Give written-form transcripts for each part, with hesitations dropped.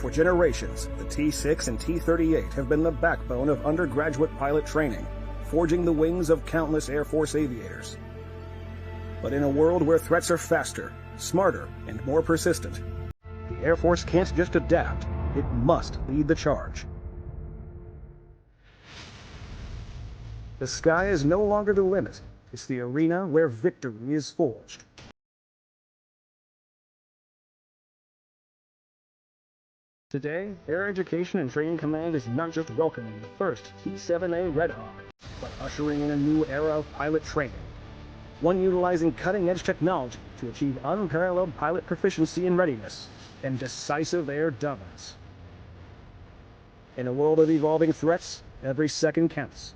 For generations, the T-6 and T-38 have been the backbone of undergraduate pilot training, forging the wings of countless Air Force aviators. But in a world where threats are faster, smarter, and more persistent, the Air Force can't just adapt, it must lead the charge. The sky is no longer the limit, it's the arena where victory is forged. Today, Air Education and Training Command is not just welcoming the first T-7A Red Hawk, but ushering in a new era of pilot training. One utilizing cutting-edge technology to achieve unparalleled pilot proficiency and readiness, and decisive air dominance. In a world of evolving threats, every second counts.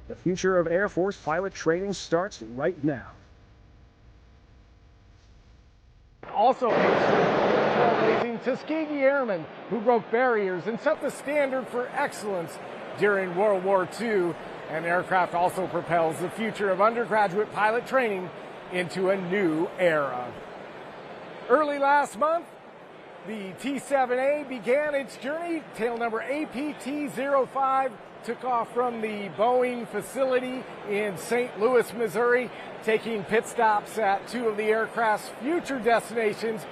The future of Air Force pilot training starts right now. Also trailblazing Tuskegee Airmen, who broke barriers and set the standard for excellence during World War II. And aircraft also propels the future of undergraduate pilot training into a new era. Early last month, the T-7A began its journey. Tail number APT-05 took off from the Boeing facility in St. Louis, Missouri, taking pit stops at two of the aircraft's future destinations,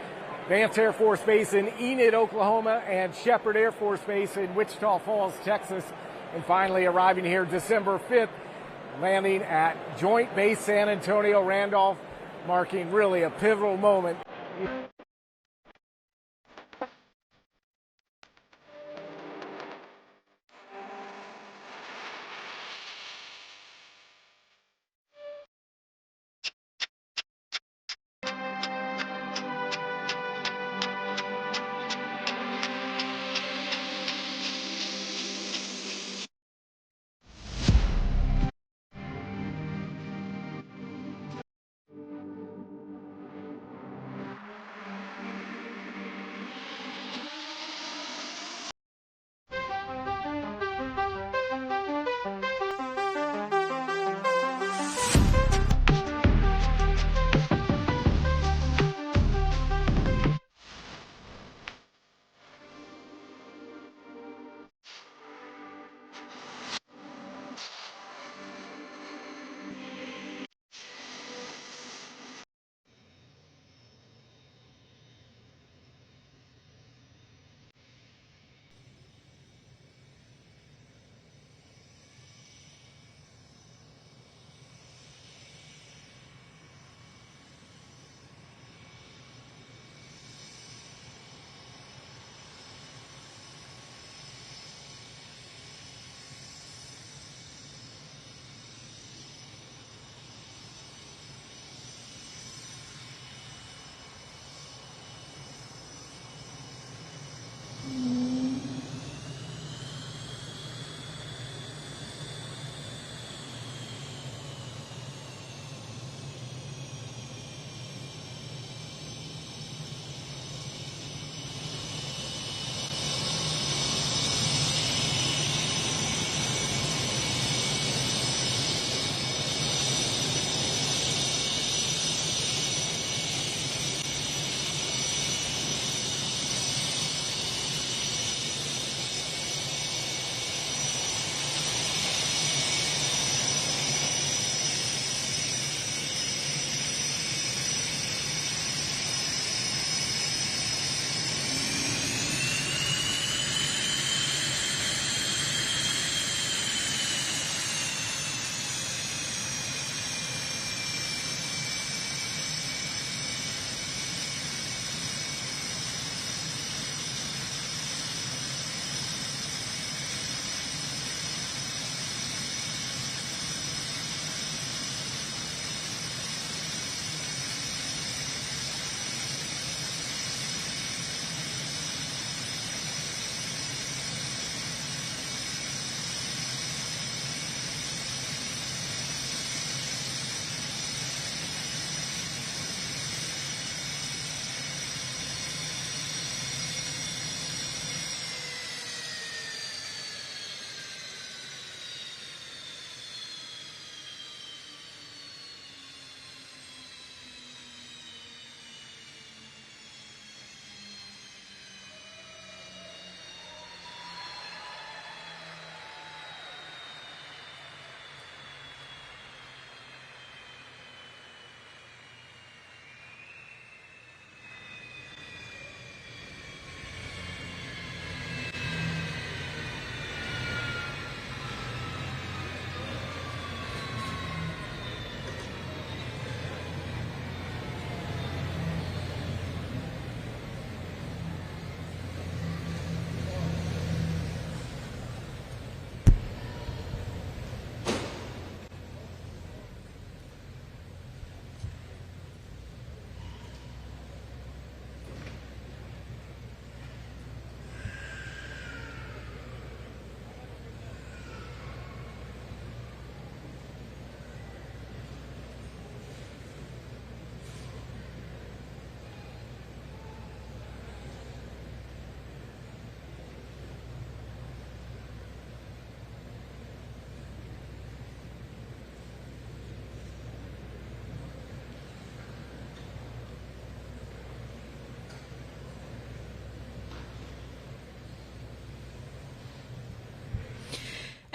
Vance Air Force Base in Enid, Oklahoma, and Shepherd Air Force Base in Wichita Falls, Texas, and finally arriving here December 5th, landing at Joint Base San Antonio Randolph, marking really a pivotal moment.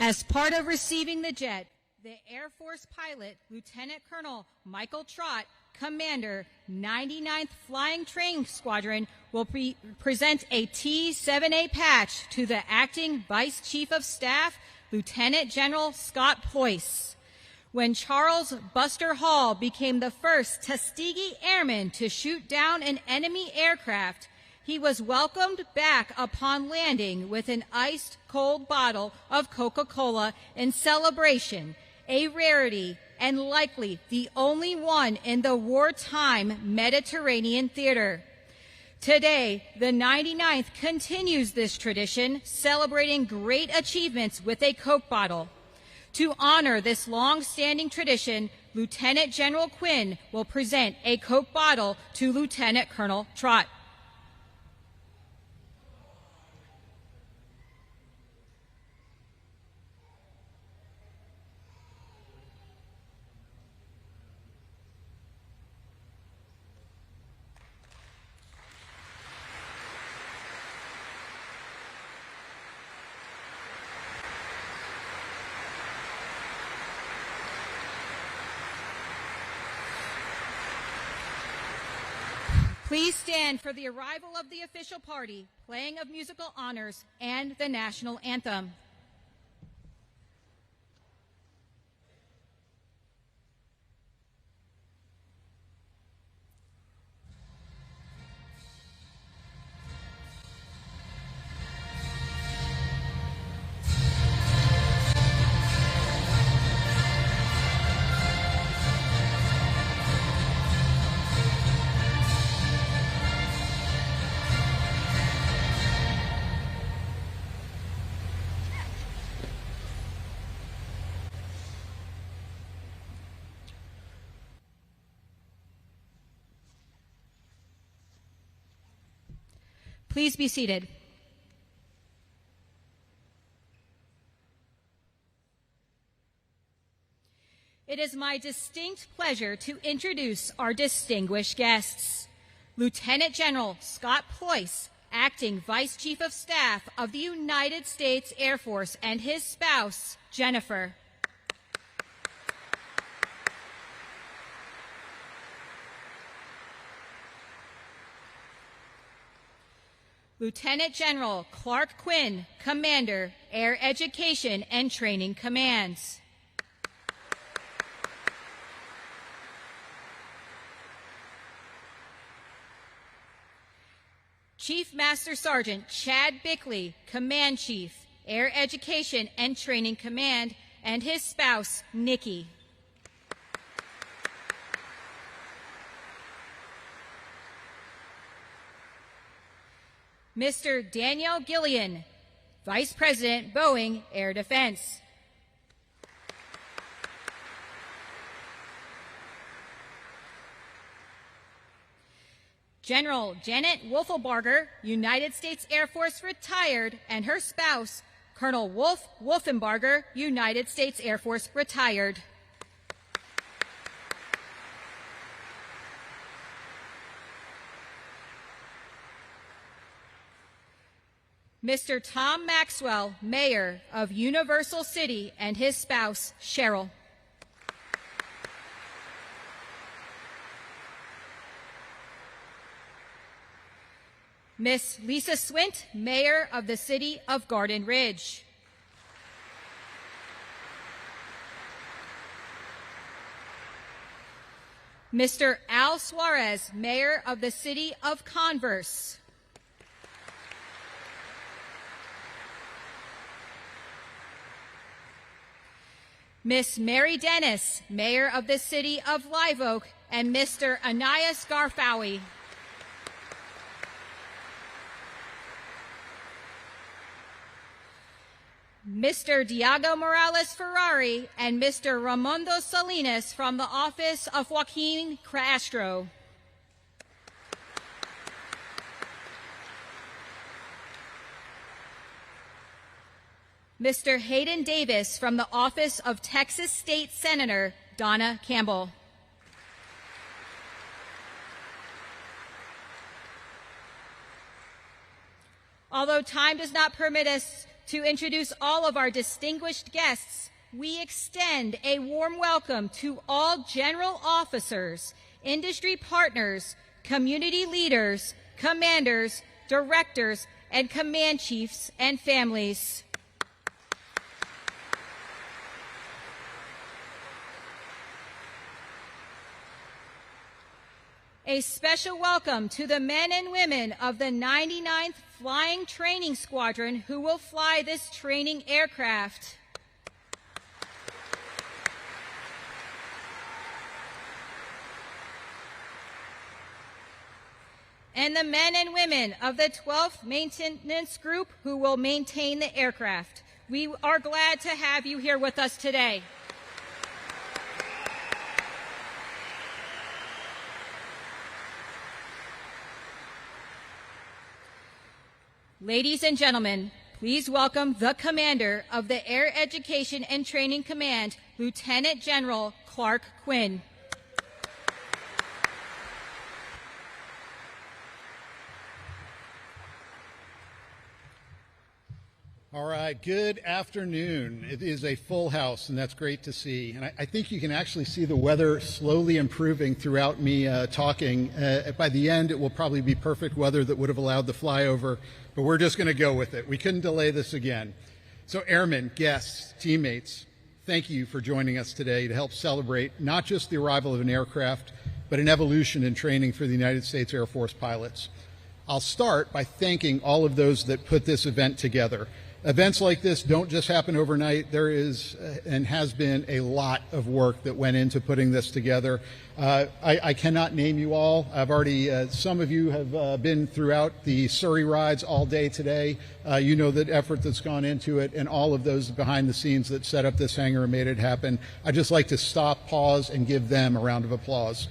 As part of receiving the jet, the Air Force pilot, Lieutenant Colonel Michael Trott, Commander, 99th Flying Training Squadron, will present a T-7A patch to the Acting Vice Chief of Staff, Lieutenant General Scott Ployce. When Charles Buster Hall became the first Tuskegee Airman to shoot down an enemy aircraft, he was welcomed back upon landing with an iced cold bottle of Coca-Cola in celebration, a rarity and likely the only one in the wartime Mediterranean theater. Today, the 99th continues this tradition, celebrating great achievements with a Coke bottle. To honor this long-standing tradition, Lieutenant General Quinn will present a Coke bottle to Lieutenant Colonel Trott. Please stand for the arrival of the official party, playing of musical honors, and the national anthem. Please be seated. It is my distinct pleasure to introduce our distinguished guests. Lieutenant General Scott Ployce, Acting Vice Chief of Staff of the United States Air Force, and his spouse, Jennifer. Lieutenant General Clark Quinn, Commander, Air Education and Training Commands. Chief Master Sergeant Chad Bickley, Command Chief, Air Education and Training Command, and his spouse, Nikki. Mr. Daniel Gillian, Vice President, Boeing Air Defense. General Janet Wolfelbarger, United States Air Force retired, and her spouse, Colonel Wolf Wolfenbarger, United States Air Force retired. Mr. Tom Maxwell, Mayor of Universal City, and his spouse, Cheryl. Miss Lisa Swint, Mayor of the City of Garden Ridge. Mr. Al Suarez, Mayor of the City of Converse. Miss Mary Dennis, Mayor of the City of Live Oak, and Mr. Anais Garfawi. Mr. Diego Morales Ferrari and Mr. Ramondo Salinas from the office of Joaquin Castro. Mr. Hayden Davis from the office of Texas State Senator Donna Campbell. Although time does not permit us To introduce all of our distinguished guests, we extend a warm welcome to all general officers, industry partners, community leaders, commanders, directors, and command chiefs and families. A special welcome to the men and women of the 99th Flying Training Squadron who will fly this training aircraft. And the men and women of the 12th Maintenance Group who will maintain the aircraft. We are glad to have you here with us today. Ladies and gentlemen, please welcome the Commander of the Air Education and Training Command, Lieutenant General Clark Quinn. All right, good afternoon. It is a full house, and that's great to see. And I think you can actually see the weather slowly improving throughout me talking. By the end, it will probably be perfect weather that would have allowed the flyover, but we're just going to go with it. We couldn't delay this again. So airmen, guests, teammates, thank you for joining us today to help celebrate not just the arrival of an aircraft, but an evolution in training for the United States Air Force pilots. I'll start by thanking all of those that put this event together. Events like this don't just happen overnight. There is and has been a lot of work that went into putting this together. I cannot name you all. I've already, some of you have been throughout the Surrey rides all day today. You know the effort that's gone into it, and all of those behind the scenes that set up this hangar and made it happen. I'd just like to stop, pause, and give them a round of applause.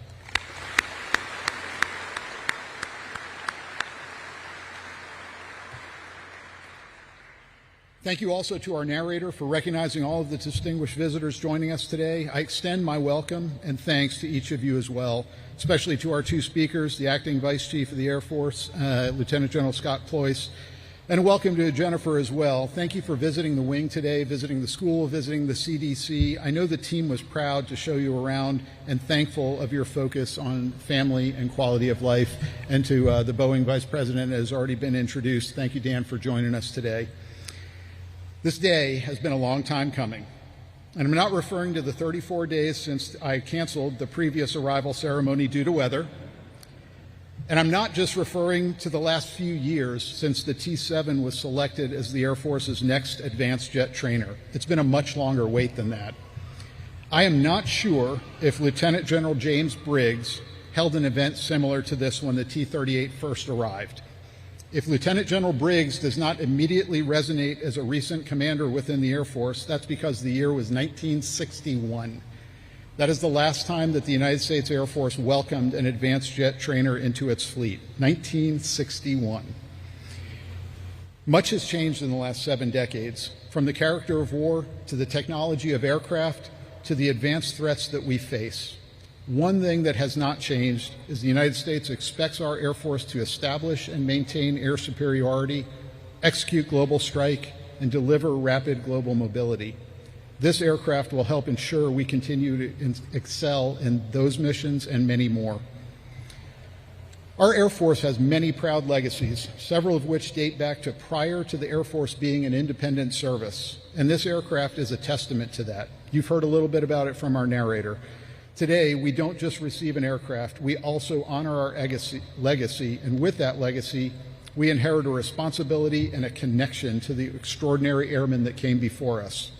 Thank you also to our narrator for recognizing all of the distinguished visitors joining us today. I extend my welcome and thanks to each of you as well, especially to our two speakers, the Acting Vice Chief of the Air Force, Lieutenant General Scott Ployce, and a welcome to Jennifer as well. Thank you for visiting the wing today, visiting the school, visiting the CDC. I know the team was proud to show you around and thankful of your focus on family and quality of life. And to the Boeing Vice President, as already been introduced, thank you, Dan, for joining us today. This day has been a long time coming, and I'm not referring to the 34 days since I canceled the previous arrival ceremony due to weather, and I'm not just referring to the last few years since the T-7 was selected as the Air Force's next advanced jet trainer. It's been a much longer wait than that. I am not sure if Lieutenant General James Briggs held an event similar to this when the T-38 first arrived. If Lieutenant General Briggs does not immediately resonate as a recent commander within the Air Force, that's because the year was 1961. That is the last time that the United States Air Force welcomed an advanced jet trainer into its fleet, 1961. Much has changed in the last 7 decades, from the character of war to the technology of aircraft to the advanced threats that we face. One thing that has not changed is the United States expects our Air Force to establish and maintain air superiority, execute global strike, and deliver rapid global mobility. This aircraft will help ensure we continue to excel in those missions and many more. Our Air Force has many proud legacies, several of which date back to prior to the Air Force being an independent service, and this aircraft is a testament to that. You've heard a little bit about it from our narrator. Today, we don't just receive an aircraft, we also honor our legacy, and with that legacy, we inherit a responsibility and a connection to the extraordinary airmen that came before us.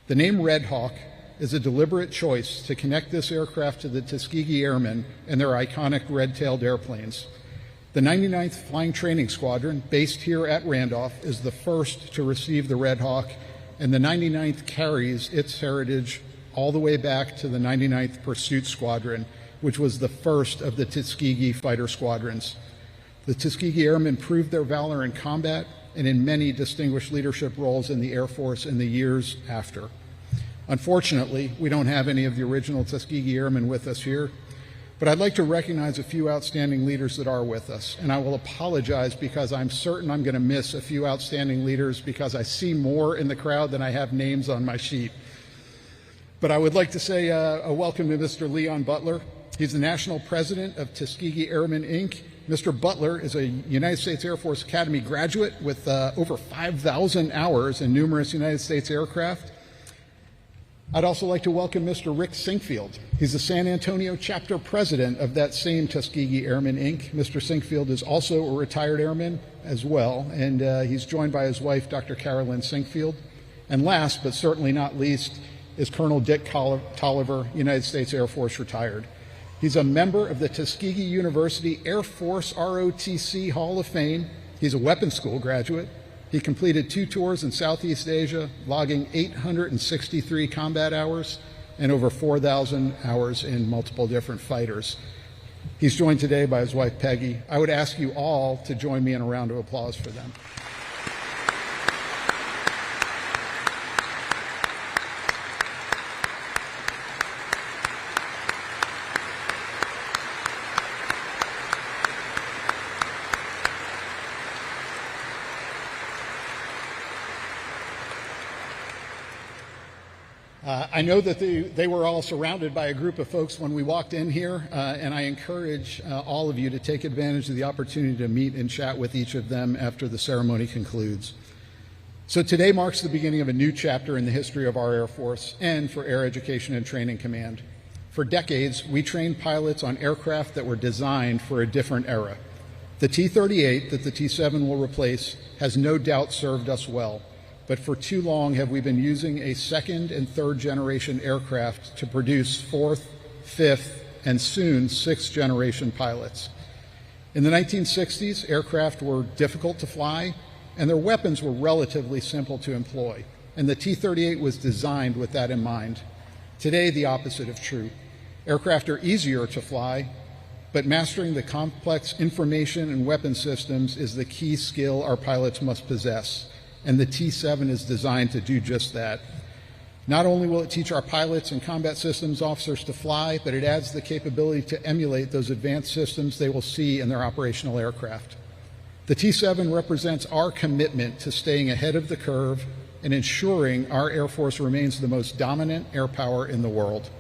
The name Red Hawk is a deliberate choice to connect this aircraft to the Tuskegee Airmen and their iconic red-tailed airplanes. The 99th Flying Training Squadron, based here at Randolph, is the first to receive the Red Hawk, and the 99th carries its heritage all the way back to the 99th Pursuit Squadron, which was the first of the Tuskegee fighter squadrons. The Tuskegee Airmen proved their valor in combat and in many distinguished leadership roles in the Air Force in the years after. Unfortunately, we don't have any of the original Tuskegee Airmen with us here, But I'd like to recognize a few outstanding leaders that are with us, and I will apologize because I'm certain I'm going to miss a few outstanding leaders because I see more in the crowd than I have names on my sheet. But I would like to say a welcome to Mr. Leon Butler. He's the National President of Tuskegee Airmen, Inc. Mr. Butler is a United States Air Force Academy graduate with over 5,000 hours in numerous United States aircraft. I'd also like to welcome Mr. Rick Sinkfield. He's the San Antonio chapter president of that same Tuskegee Airmen, Inc. Mr. Sinkfield is also a retired airman as well, and he's joined by his wife, Dr. Carolyn Sinkfield. And last, but certainly not least, is Colonel Dick Tolliver, United States Air Force retired. He's a member of the Tuskegee University Air Force ROTC Hall of Fame. He's a weapons school graduate. He completed 2 tours in Southeast Asia, logging 863 combat hours and over 4,000 hours in multiple different fighters. He's joined today by his wife, Peggy. I would ask you all to join me in a round of applause for them. I know that they were all surrounded by a group of folks when we walked in here, and I encourage all of you to take advantage of the opportunity to meet and chat with each of them after the ceremony concludes. So today marks the beginning of a new chapter in the history of our Air Force and for Air Education and Training Command. For decades, we trained pilots on aircraft that were designed for a different era. The T-38 that the T-7 will replace has no doubt served us well. But for too long have we been using a second and third generation aircraft to produce fourth, fifth, and soon sixth generation pilots. In the 1960s, aircraft were difficult to fly, and their weapons were relatively simple to employ, and the T-38 was designed with that in mind. Today, the opposite is true. Aircraft are easier to fly, but mastering the complex information and weapon systems is the key skill our pilots must possess. And the T-7 is designed to do just that. Not only will it teach our pilots and combat systems officers to fly, but it adds the capability to emulate those advanced systems they will see in their operational aircraft. The T-7 represents our commitment to staying ahead of the curve and ensuring our Air Force remains the most dominant air power in the world.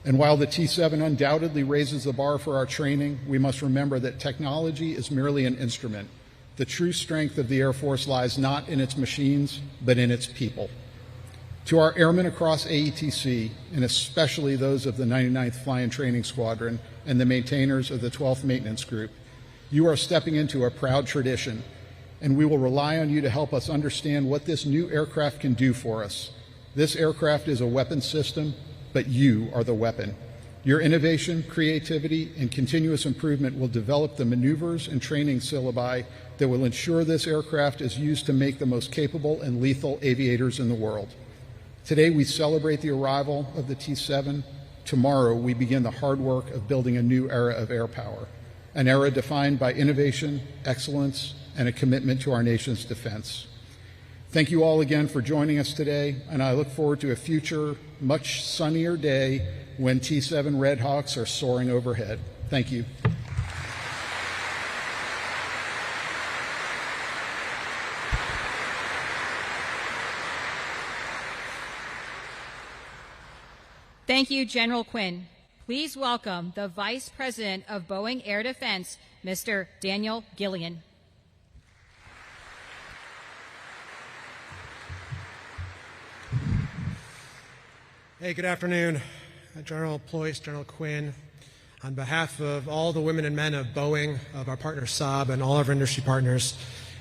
And while the T-7 undoubtedly raises the bar for our training, we must remember that technology is merely an instrument. The true strength of the Air Force lies not in its machines, but in its people. To our airmen across AETC, and especially those of the 99th Flying Training Squadron and the maintainers of the 12th Maintenance Group, you are stepping into a proud tradition, and we will rely on you to help us understand what this new aircraft can do for us. This aircraft is a weapon system, but you are the weapon. Your innovation, creativity, and continuous improvement will develop the maneuvers and training syllabi that will ensure this aircraft is used to make the most capable and lethal aviators in the world. Today we celebrate the arrival of the T-7. Tomorrow we begin the hard work of building a new era of air power, an era defined by innovation, excellence, and a commitment to our nation's defense. Thank you all again for joining us today, and I look forward to a future, much sunnier day when T-7 Red Hawks are soaring overhead. Thank you. Thank you, General Quinn. Please welcome the Vice President of Boeing Air Defense, Mr. Daniel Gillian. Hey, good afternoon, General Ployce, General Quinn. On behalf of all the women and men of Boeing, of our partner Saab, and all of our industry partners,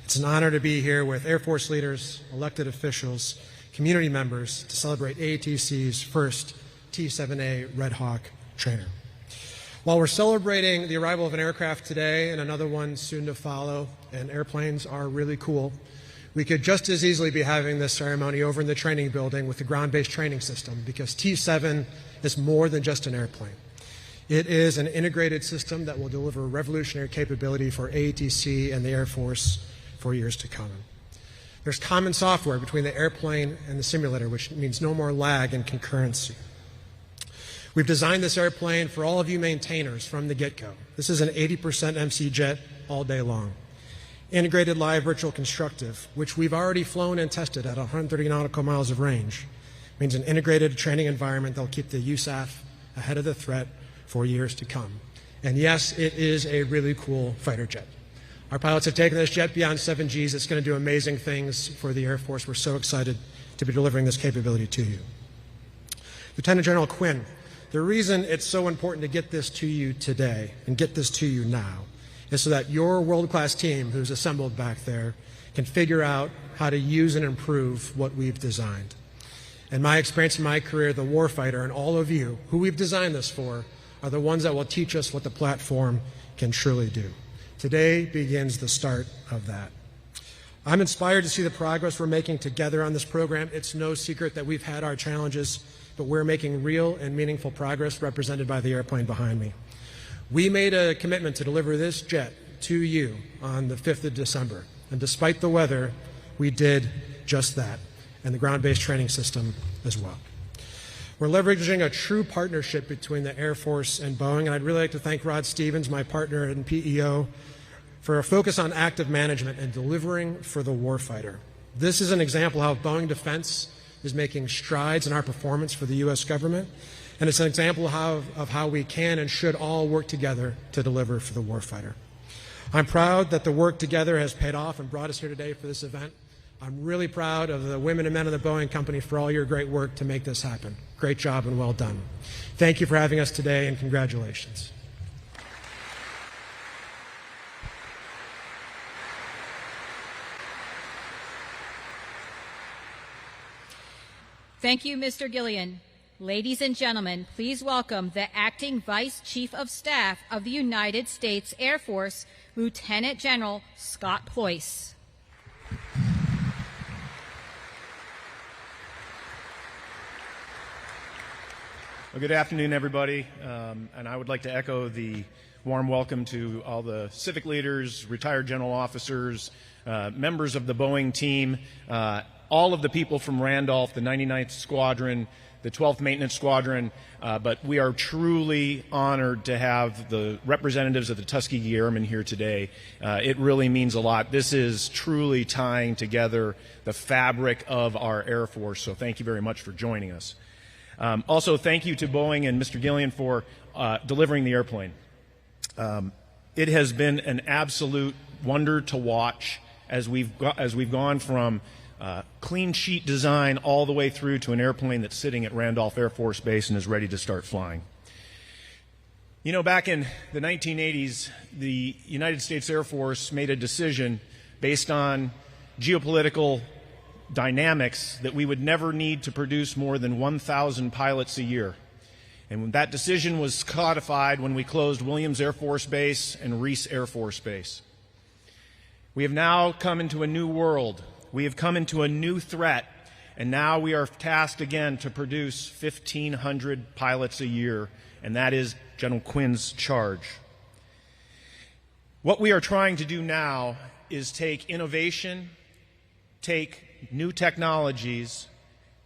it's an honor to be here with Air Force leaders, elected officials, community members to celebrate ATC's first T-7A Red Hawk trainer. While we're celebrating the arrival of an aircraft today and another one soon to follow, and airplanes are really cool, we could just as easily be having this ceremony over in the training building with the ground-based training system, because T-7 is more than just an airplane. It is an integrated system that will deliver revolutionary capability for AETC and the Air Force for years to come. There's common software between the airplane and the simulator, which means no more lag and concurrency. We've designed this airplane for all of you maintainers from the get-go. This is an 80% MC jet all day long. Integrated live virtual constructive, which we've already flown and tested at 130 nautical miles of range, means an integrated training environment that will keep the USAF ahead of the threat for years to come. And yes, it is a really cool fighter jet. Our pilots have taken this jet beyond 7Gs. It's going to do amazing things for the Air Force. We're so excited to be delivering this capability to you. Lieutenant General Quinn, the reason it's so important to get this to you today and get this to you now is so that your world-class team who's assembled back there can figure out how to use and improve what we've designed. In my experience in my career, the warfighter and all of you who we've designed this for are the ones that will teach us what the platform can truly do. Today begins the start of that. I'm inspired to see the progress we're making together on this program. It's no secret that we've had our challenges, but we're making real and meaningful progress represented by the airplane behind me. We made a commitment to deliver this jet to you on the 5th of December, and despite the weather, we did just that, and the ground-based training system as well. We're leveraging a true partnership between the Air Force and Boeing, and I'd really like to thank Rod Stevens, my partner and PEO, for a focus on active management and delivering for the warfighter. This is an example of how Boeing Defense is making strides in our performance for the U.S. government, and it's an example of how we can and should all work together to deliver for the warfighter. I'm proud that the work together has paid off and brought us here today for this event. I'm really proud of the women and men of the Boeing Company for all your great work to make this happen. Great job and well done. Thank you for having us today, and congratulations. Thank you, Mr. Gillian. Ladies and gentlemen, please welcome the Acting Vice Chief of Staff of the United States Air Force, Lieutenant General Scott Ployce. Well, good afternoon, everybody, and I would like to echo the warm welcome to all the civic leaders, retired general officers, members of the Boeing team, all of the people from Randolph, the 99th Squadron, the 12th Maintenance Squadron, but we are truly honored to have the representatives of the Tuskegee Airmen here today. It really means a lot. This is truly tying together the fabric of our Air Force, so thank you very much for joining us. Also, thank you to Boeing and Mr. Gillian for delivering the airplane. It has been an absolute wonder to watch as we've gone from clean sheet design all the way through to an airplane that's sitting at Randolph Air Force Base and is ready to start flying. You know, back in the 1980s, the United States Air Force made a decision based on geopolitical dynamics that we would never need to produce more than 1,000 pilots a year. And when that decision was codified when we closed Williams Air Force Base and Reese Air Force Base. We have now come into a new world. We have come into a new threat, and now we are tasked again to produce 1,500 pilots a year, and that is General Quinn's charge. What we are trying to do now is take innovation, take new technologies,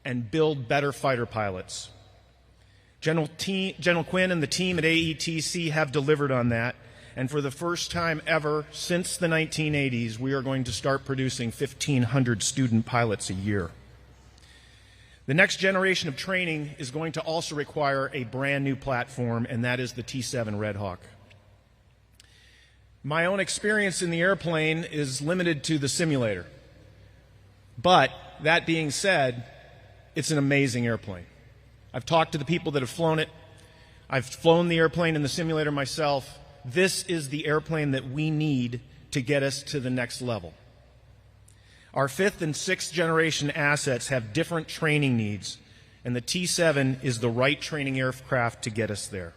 and build better fighter pilots. General Quinn and the team at AETC have delivered on that, and for the first time ever since the 1980s, we are going to start producing 1,500 student pilots a year. The next generation of training is going to also require a brand new platform, and that is the T-7 Red Hawk. My own experience in the airplane is limited to the simulator. But that being said, it's an amazing airplane. I've talked to the people that have flown it. I've flown the airplane in the simulator myself. This is the airplane that we need to get us to the next level. Our 5th and 6th generation assets have different training needs, and the T-7 is the right training aircraft to get us there.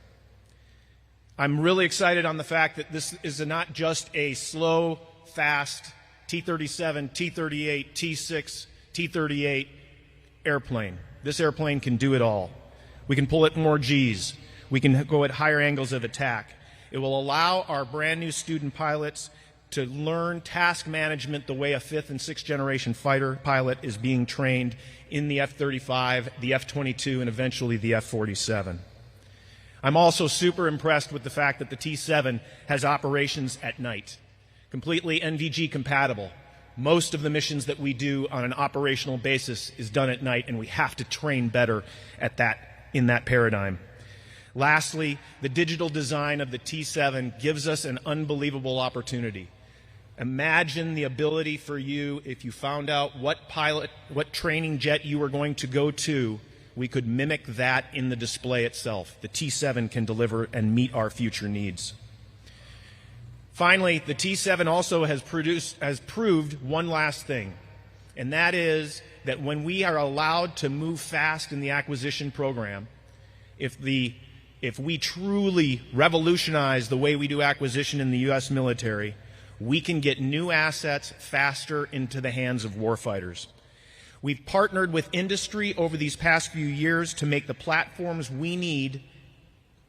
I'm really excited on the fact that this is not just a slow, fast T-37, T-38, T-6, T-38 airplane. This airplane can do it all. We can pull at more Gs. We can go at higher angles of attack. It will allow our brand new student pilots to learn task management the way a 5th and 6th generation fighter pilot is being trained in the F-35, the F-22, and eventually the F-47. I'm also super impressed with the fact that the T-7 has operations at night, completely NVG compatible. Most of the missions that we do on an operational basis is done at night, and we have to train better at that, in that paradigm. Lastly, the digital design of the T-7 gives us an unbelievable opportunity. Imagine the ability for you, if you found out what training jet you were going to go to, we could mimic that in the display itself. The T-7 can deliver and meet our future needs. Finally, the T-7 also has proved one last thing, and that is that when we are allowed to move fast in the acquisition program, if we truly revolutionize the way we do acquisition in the U.S. military, we can get new assets faster into the hands of warfighters. We've partnered with industry over these past few years to make the platforms we need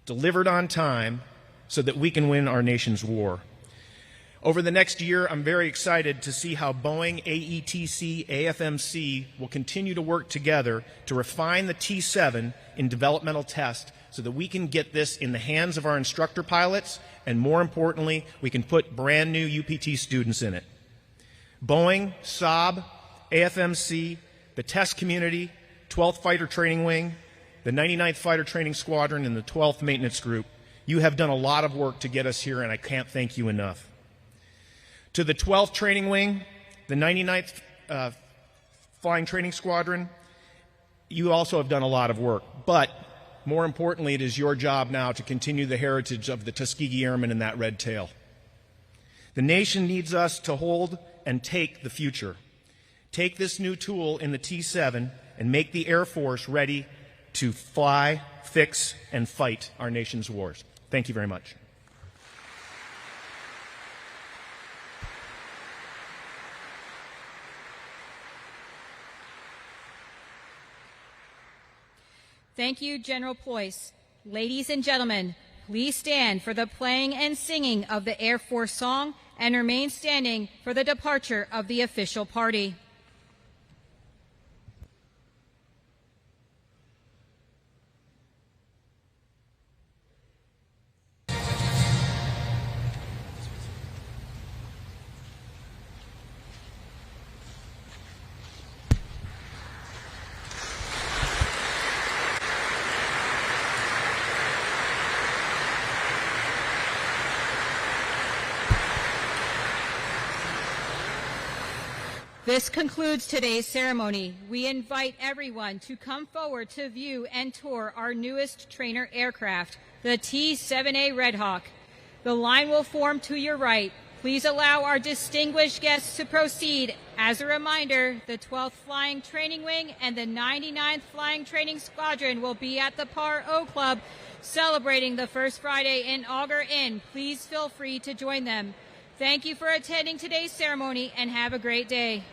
delivered on time so that we can win our nation's war. Over the next year, I'm very excited to see how Boeing, AETC, AFMC will continue to work together to refine the T-7 in developmental test so that we can get this in the hands of our instructor pilots, and more importantly, we can put brand new UPT students in it. Boeing, Saab, AFMC, the test community, 12th Fighter Training Wing, the 99th Fighter Training Squadron, and the 12th Maintenance Group, you have done a lot of work to get us here, and I can't thank you enough. To the 12th Training Wing, the 99th Flying Training Squadron, you also have done a lot of work. But more importantly, it is your job now to continue the heritage of the Tuskegee Airmen and that red tail. The nation needs us to hold and take the future. Take this new tool in the T-7 and make the Air Force ready to fly, fix, and fight our nation's wars. Thank you very much. Thank you, General Ployce. Ladies and gentlemen, please stand for the playing and singing of the Air Force song and remain standing for the departure of the official party. This concludes today's ceremony. We invite everyone to come forward to view and tour our newest trainer aircraft, the T-7A Red Hawk. The line will form to your right. Please allow our distinguished guests to proceed. As a reminder, the 12th Flying Training Wing and the 99th Flying Training Squadron will be at the Par O Club celebrating the first Friday in Auger Inn. Please feel free to join them. Thank you for attending today's ceremony and have a great day.